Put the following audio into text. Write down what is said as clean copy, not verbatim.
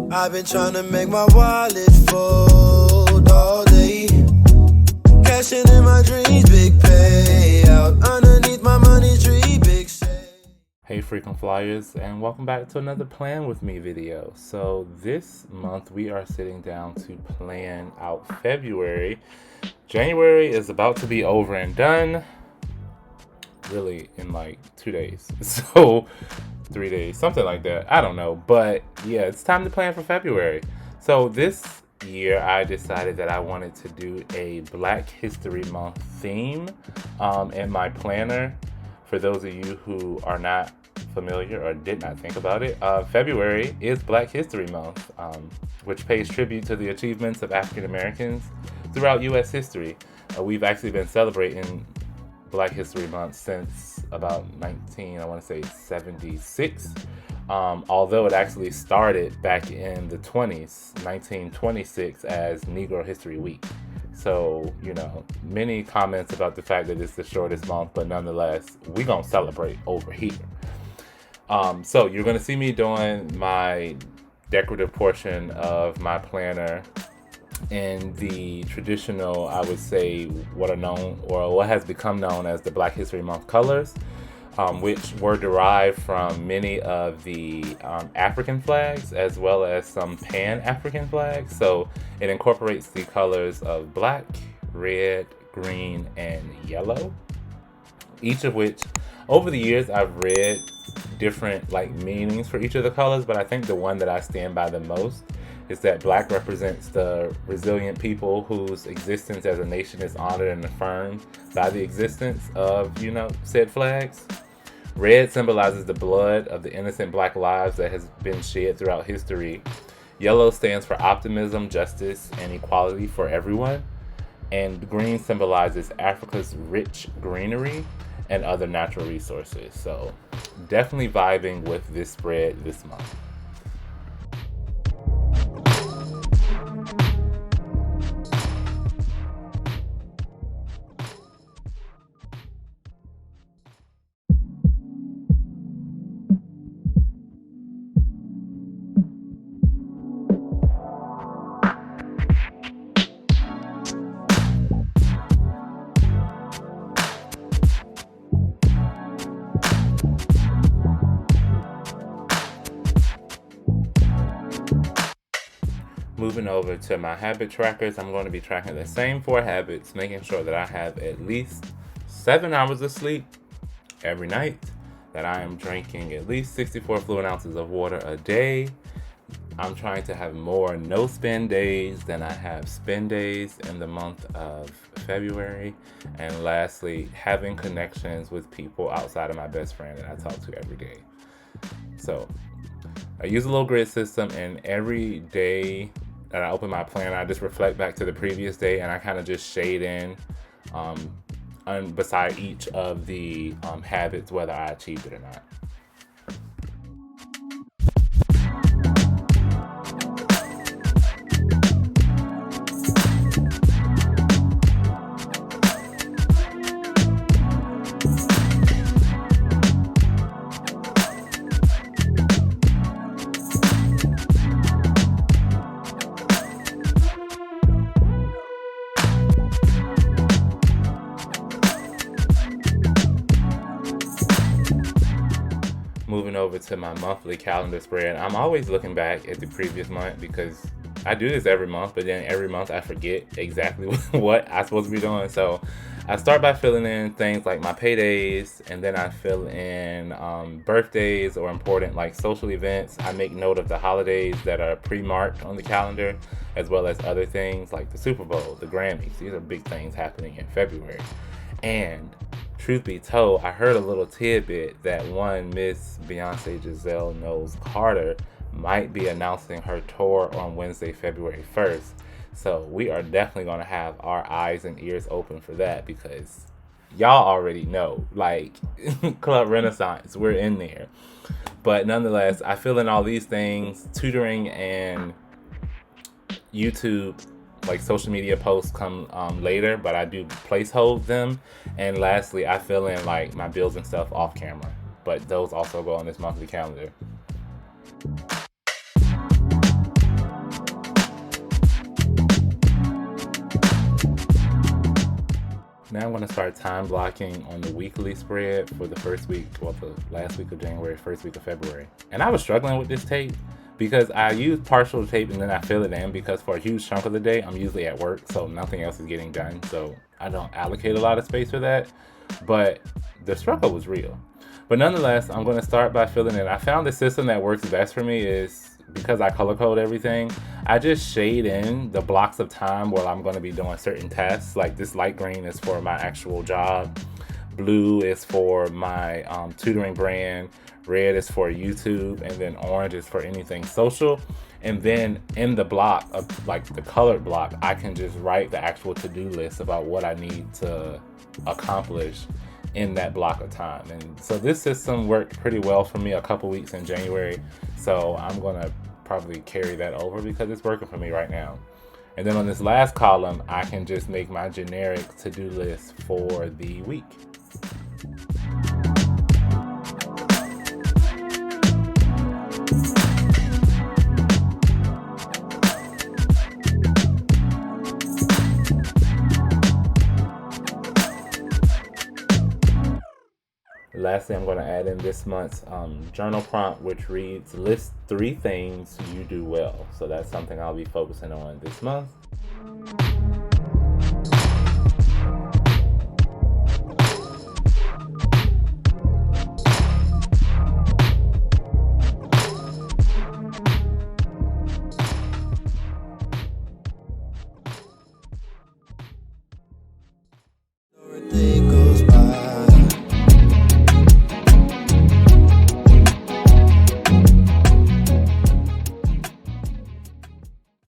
I've been trying to make my wallet fold all day. Cashing in my dreams, big payout. Underneath my money tree, big shade. Hey frequent flyers, and welcome back to another Plan With Me video. So this month we are sitting down to plan out February. January is about to be over and done, really in like 2 days. So 3 days, something like that. I don't know, but yeah, it's time to plan for February. So this year I decided that I wanted to do a Black History Month theme in my planner. For those of you who are not familiar or did not think about it, February is Black History Month, which pays tribute to the achievements of African Americans throughout U.S. history. We've actually been celebrating Black History Month since about 76, although it actually started back in the 20s, 1926, as Negro History Week. So, you know, many comments about the fact that it's the shortest month, but nonetheless, we're going to celebrate over here. So you're going to see me doing my decorative portion of my planner in the traditional, I would say, what has become known as the Black History Month colors, which were derived from many of the African flags, as well as some Pan-African flags. So it incorporates the colors of black, red, green, and yellow, each of which over the years I've read different meanings for each of the colors, but I think the one that I stand by the most is that black represents the resilient people whose existence as a nation is honored and affirmed by the existence of, said flags. Red symbolizes the blood of the innocent black lives that has been shed throughout history. Yellow stands for optimism, justice, and equality for everyone. And green symbolizes Africa's rich greenery and other natural resources. So definitely vibing with this spread this month. Moving over to my habit trackers, I'm going to be tracking the same 4 habits, making sure that I have at least 7 hours of sleep every night, that I am drinking at least 64 fluid ounces of water a day. I'm trying to have more no-spend days than I have spend days in the month of February. And lastly, having connections with people outside of my best friend that I talk to every day. So I use a little grid system, and every day that I open my planner, I just reflect back to the previous day, and I kind of just shade in beside each of the habits, whether I achieved it or not. Moving over to my monthly calendar spread, I'm always looking back at the previous month because I do this every month, but then every month I forget exactly what I'm supposed to be doing. So I start by filling in things like my paydays, and then I fill in birthdays or important social events. I make note of the holidays that are pre-marked on the calendar, as well as other things like the Super Bowl, the Grammys. These are big things happening in February. And truth be told, I heard a little tidbit that one Miss Beyonce Giselle Knowles Carter might be announcing her tour on Wednesday, February 1st. So we are definitely going to have our eyes and ears open for that, because y'all already know, Club Renaissance, we're in there. But nonetheless, I fill in all these things. Tutoring and YouTube social media posts come later, but I do placehold them. And lastly, I fill in my bills and stuff off camera, but those also go on this monthly calendar. Now I'm going to start time blocking on the weekly spread for the first week, well, the last week of January, first week of February. And I was struggling with this tape because I use partial tape and then I fill it in because for a huge chunk of the day, I'm usually at work, so nothing else is getting done. So I don't allocate a lot of space for that, but the struggle was real. But nonetheless, I'm going to start by filling in. I found the system that works best for me is, because I color code everything, I just shade in the blocks of time where I'm going to be doing certain tasks. Like this light green is for my actual job, blue is for my tutoring brand, red is for YouTube, and then orange is for anything social. And then in the block of like the colored block, I can just write the actual to-do list about what I need to accomplish in that block of time. And so this system worked pretty well for me a couple weeks in January. So I'm gonna probably carry that over because it's working for me right now. And then on this last column, I can just make my generic to-do list for the week. Lastly, I'm going to add in this month's journal prompt, which reads, list 3 things you do well. So that's something I'll be focusing on this month.